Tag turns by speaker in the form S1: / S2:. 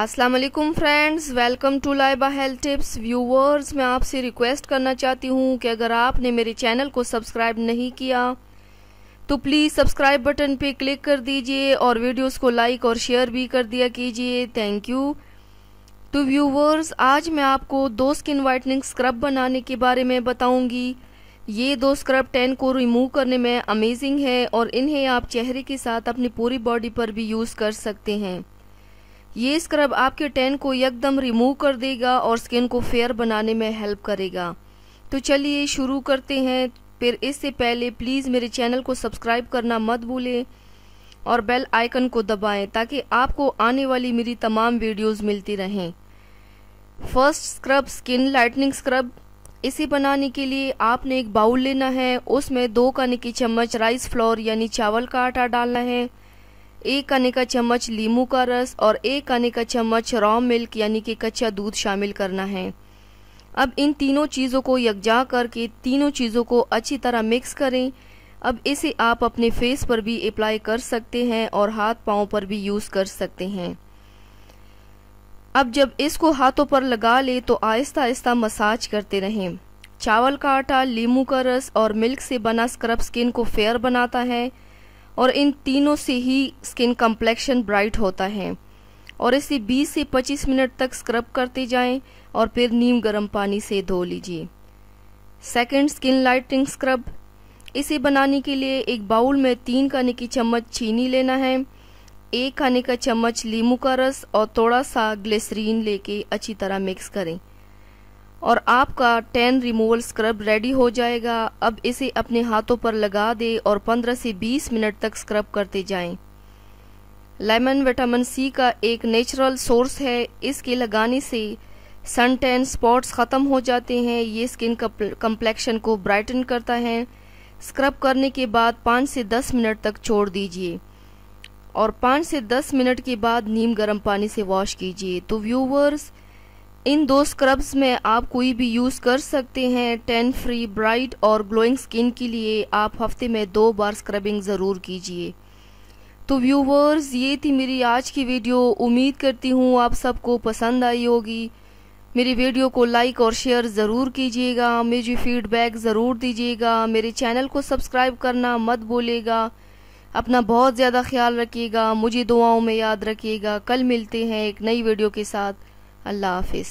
S1: अस्सलाम वालेकुम friends, welcome to Laiba health tips. Viewers, मैं आपसे रिक्वेस्ट करना चाहती हूँ कि अगर आपने मेरे चैनल को सब्सक्राइब नहीं किया तो प्लीज़ सब्सक्राइब बटन पे क्लिक कर दीजिए और वीडियोस को लाइक और शेयर भी कर दिया कीजिए। Thank you. तो व्यूवर्स, आज मैं आपको 2 स्किन वाइटनिंग स्क्रब बनाने के बारे में बताऊंगी। ये 2 स्क्रब टैन को रिमूव करने में अमेजिंग है और इन्हें आप चेहरे के साथ अपनी पूरी बॉडी पर भी यूज़ कर सकते हैं। ये स्क्रब आपके टैन को एकदम रिमूव कर देगा और स्किन को फेयर बनाने में हेल्प करेगा। तो चलिए शुरू करते हैं। फिर इससे पहले प्लीज़ मेरे चैनल को सब्सक्राइब करना मत भूलें और बेल आइकन को दबाएं ताकि आपको आने वाली मेरी तमाम वीडियोस मिलती रहें। First scrub, skin lightening scrub. इसे बनाने के लिए आपने एक बाउल लेना है। उसमें 2 खाने की चम्मच राइस फ्लोर यानी चावल का आटा डालना है, 1 खाने का चम्मच नींबू का रस और 1 खाने का चम्मच रॉ मिल्क यानी कि कच्चा दूध शामिल करना है। अब इन तीनों चीज़ों को यकजा करके तीनों चीज़ों को अच्छी तरह मिक्स करें। अब इसे आप अपने फेस पर भी अप्लाई कर सकते हैं और हाथ पाँव पर भी यूज़ कर सकते हैं। अब जब इसको हाथों पर लगा ले तो आहिस्ता आहिस्ता मसाज करते रहें। चावल का आटा, नींबू का रस और मिल्क से बना स्क्रब स्किन को फेयर बनाता है और इन तीनों से ही स्किन कम्प्लेक्शन ब्राइट होता है। और इसे 20 से 25 मिनट तक स्क्रब करते जाएं और फिर नीम गर्म पानी से धो लीजिए। Second, skin lightening scrub. इसे बनाने के लिए एक बाउल में 3 खाने की चम्मच चीनी लेना है, 1 खाने का चम्मच नींबू का रस और थोड़ा सा ग्लिसरीन लेके अच्छी तरह मिक्स करें और आपका टैन रिमूवल स्क्रब रेडी हो जाएगा। अब इसे अपने हाथों पर लगा दे और 15 से 20 मिनट तक स्क्रब करते जाएं। लेमन विटामिन सी का एक नेचुरल सोर्स है। इसके लगाने से सन टैन स्पॉट्स ख़त्म हो जाते हैं। ये स्किन कम्प्लेक्शन को ब्राइटन करता है। स्क्रब करने के बाद 5 से 10 मिनट तक छोड़ दीजिए और 5 से 10 मिनट के बाद नीम गर्म पानी से वॉश कीजिए। तो व्यूवर्स, इन 2 स्क्रब्स में आप कोई भी यूज़ कर सकते हैं। टैन फ्री, ब्राइट और ग्लोइंग स्किन के लिए आप हफ्ते में 2 बार स्क्रबिंग ज़रूर कीजिए। तो व्यूवर्स, ये थी मेरी आज की वीडियो। उम्मीद करती हूँ आप सबको पसंद आई होगी। मेरी वीडियो को लाइक और शेयर ज़रूर कीजिएगा, मुझे फीडबैक ज़रूर दीजिएगा, मेरे चैनल को सब्सक्राइब करना मत भूलिएगा। अपना बहुत ज़्यादा ख्याल रखिएगा, मुझे दुआओं में याद रखिएगा। कल मिलते हैं एक नई वीडियो के साथ। अल्लाह हाफिज़।